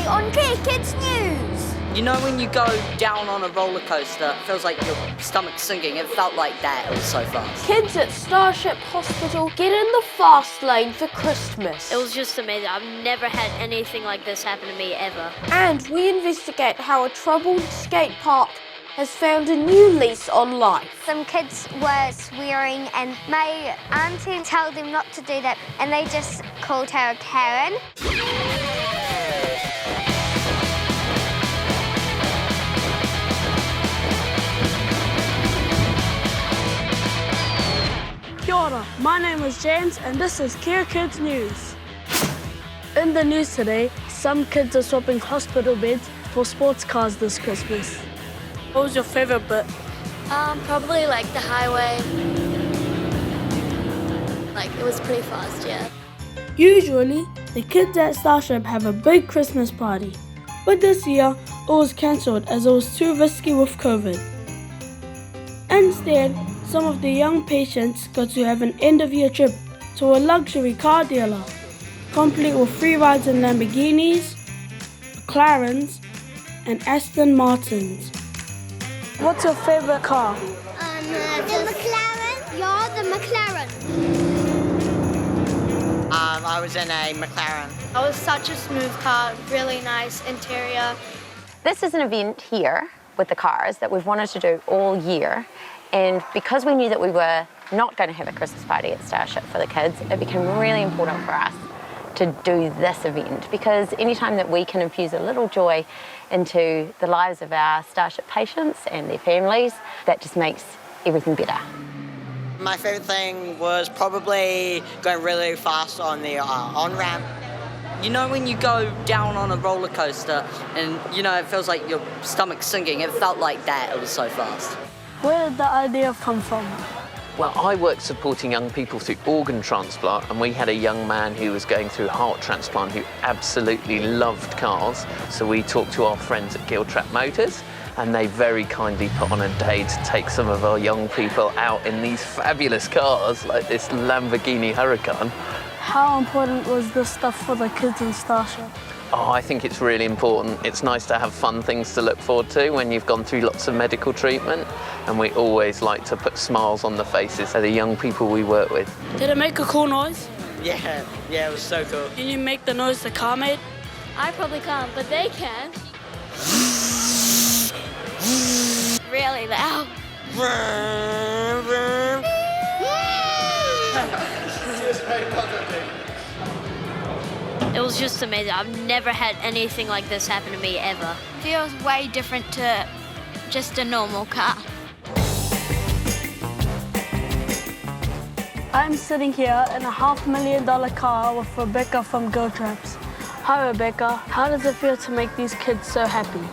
on Care Kids News. You know when you go down on a roller coaster, it feels like your stomach's sinking. It felt like that. It was so fast. Kids at Starship Hospital get in the fast lane for Christmas. It was just amazing. I've never had anything like this happen to me ever. And we investigate how a troubled skate park has found a new lease on life. Some kids were swearing and my auntie told them not to do that and they just called her a Karen. Kia ora, my name is James and this is Care Kids News. In the news today, some kids are swapping hospital beds for sports cars this Christmas. What was your favourite bit? Probably like the highway. Like it was pretty fast, yeah. Usually, the kids at Starship have a big Christmas party, but this year it was cancelled as it was too risky with COVID. Instead, some of the young patients got to have an end-of-year trip to a luxury car dealer, complete with free rides in Lamborghinis, McLarens, and Aston Martins. What's your favourite car? The McLaren. Yeah, the McLaren. I was in a McLaren. It was such a smooth car, really nice interior. This is an event here with the cars that we've wanted to do all year. And because we knew that we were not going to have a Christmas party at Starship for the kids, it became really important for us to do this event, because anytime that we can infuse a little joy into the lives of our Starship patients and their families, that just makes everything better. My favourite thing was probably going really fast on the on-ramp. You know when you go down on a roller coaster and, you know, it feels like your stomach's sinking. It felt like that. It was so fast. Where did the idea come from? Well, I worked supporting young people through organ transplant, and we had a young man who was going through heart transplant who absolutely loved cars. So we talked to our friends at Giltrap Motors, and they very kindly put on a day to take some of our young people out in these fabulous cars, like this Lamborghini Huracan. How important was this stuff for the kids in Starship? Oh, I think it's really important. It's nice to have fun things to look forward to when you've gone through lots of medical treatment, and we always like to put smiles on the faces of the young people we work with. Did it make a cool noise? Yeah, it was so cool. Can you make the noise the car made? I probably can't, but they can. Really loud. It was just amazing. I've never had anything like this happen to me ever. It feels way different to just a normal car. I'm sitting here in a $500,000 car with Rebecca from Girl Traps. Hi Rebecca, how does it feel to make these kids so happy?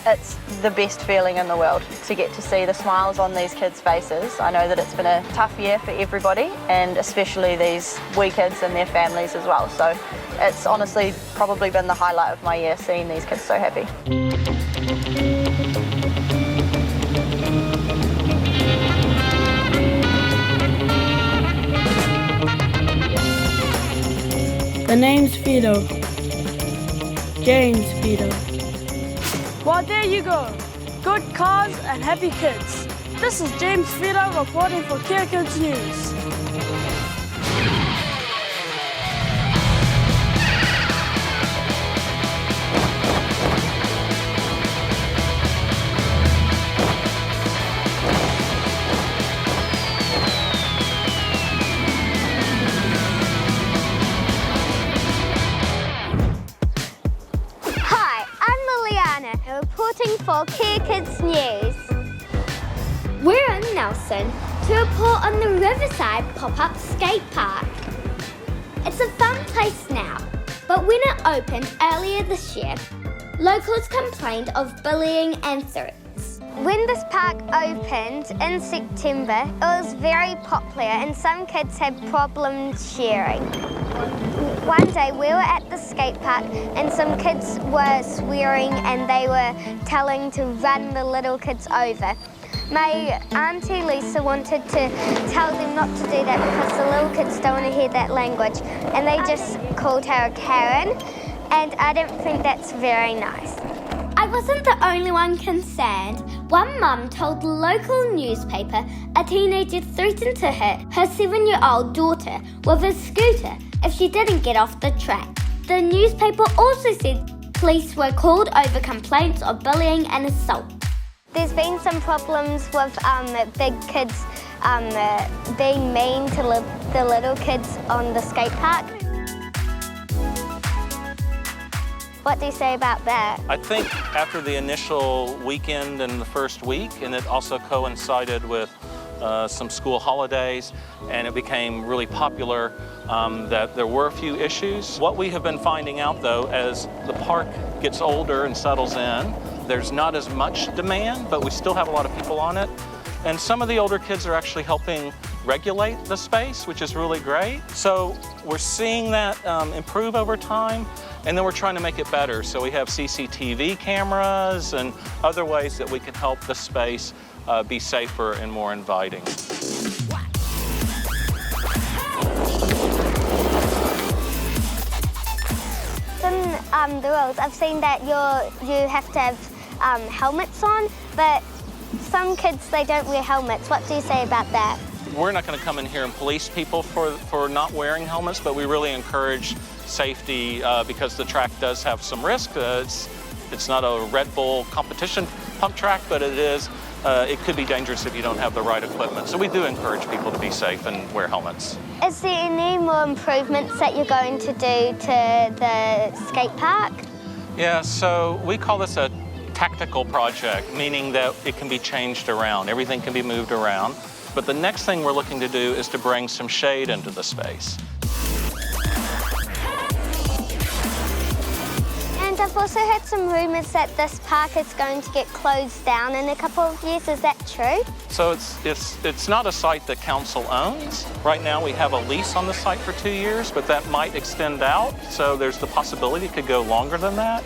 It's the best feeling in the world to get to see the smiles on these kids' faces. I know that it's been a tough year for everybody, and especially these wee kids and their families as well. So it's honestly probably been the highlight of my year, seeing these kids so happy. The name's Fido. James Fido. Well, there you go. Good cars and happy kids. This is James Fido reporting for Care Kids News. Reporting for Care Kids News. We're in Nelson to report on the Riverside pop-up skate park. It's a fun place now, but when it opened earlier this year, locals complained of bullying and threats. When this park opened in September, it was very popular and some kids had problems sharing. One day we were at the skate park and some kids were swearing and they were telling to run the little kids over. My auntie Lisa wanted to tell them not to do that because the little kids don't want to hear that language, and they just called her a Karen. and I don't think that's very nice. I wasn't the only one concerned. One mum told the local newspaper a teenager threatened to hit her 7-year-old daughter with a scooter if she didn't get off the track. The newspaper also said police were called over complaints of bullying and assault. There's been some problems with big kids being mean to the little kids on the skate park. What do you say about that? I think after the initial weekend and the first week, and it also coincided with some school holidays, and it became really popular that there were a few issues. What we have been finding out, though, as the park gets older and settles in, there's not as much demand, but we still have a lot of people on it. And some of the older kids are actually helping regulate the space, which is really great. So we're seeing that improve over time, and then we're trying to make it better. So we have CCTV cameras and other ways that we can help the space be safer and more inviting. In the rules, I've seen that you have to have helmets on, but some kids, they don't wear helmets. What do you say about that? We're not going to come in here and police people for not wearing helmets, but we really encourage safety because the track does have some risk. It's not a Red Bull competition pump track, but it could be dangerous if you don't have the right equipment. So we do encourage people to be safe and wear helmets. Is there any more improvements that you're going to do to the skate park? Yeah, so we call this a tactical project, meaning that it can be changed around. Everything can be moved around. But the next thing we're looking to do is to bring some shade into the space. And I've also heard some rumors that this park is going to get closed down in a couple of years. Is that true? So it's not a site that council owns. Right now we have a lease on the site for 2 years, but that might extend out. So there's the possibility it could go longer than that.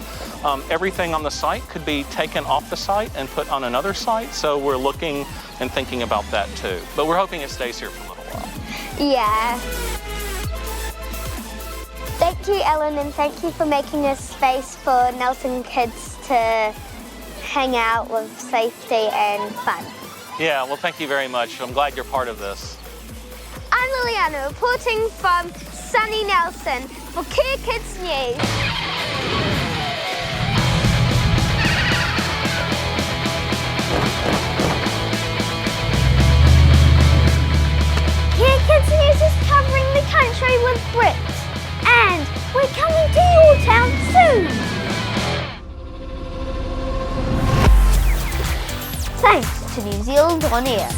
Everything on the site could be taken off the site and put on another site. So we're looking and thinking about that too. But we're hoping it stays here for a little while. Yeah. Thank you, Ellen, and thank you for making a space for Nelson kids to hang out with safety and fun. Yeah, well, thank you very much. I'm glad you're part of this. I'm Liliana, reporting from sunny Nelson for Kia Kids News. Kia Kids News is covering the country with Brits, and we're coming to your town soon. Thanks to New Zealand On Air.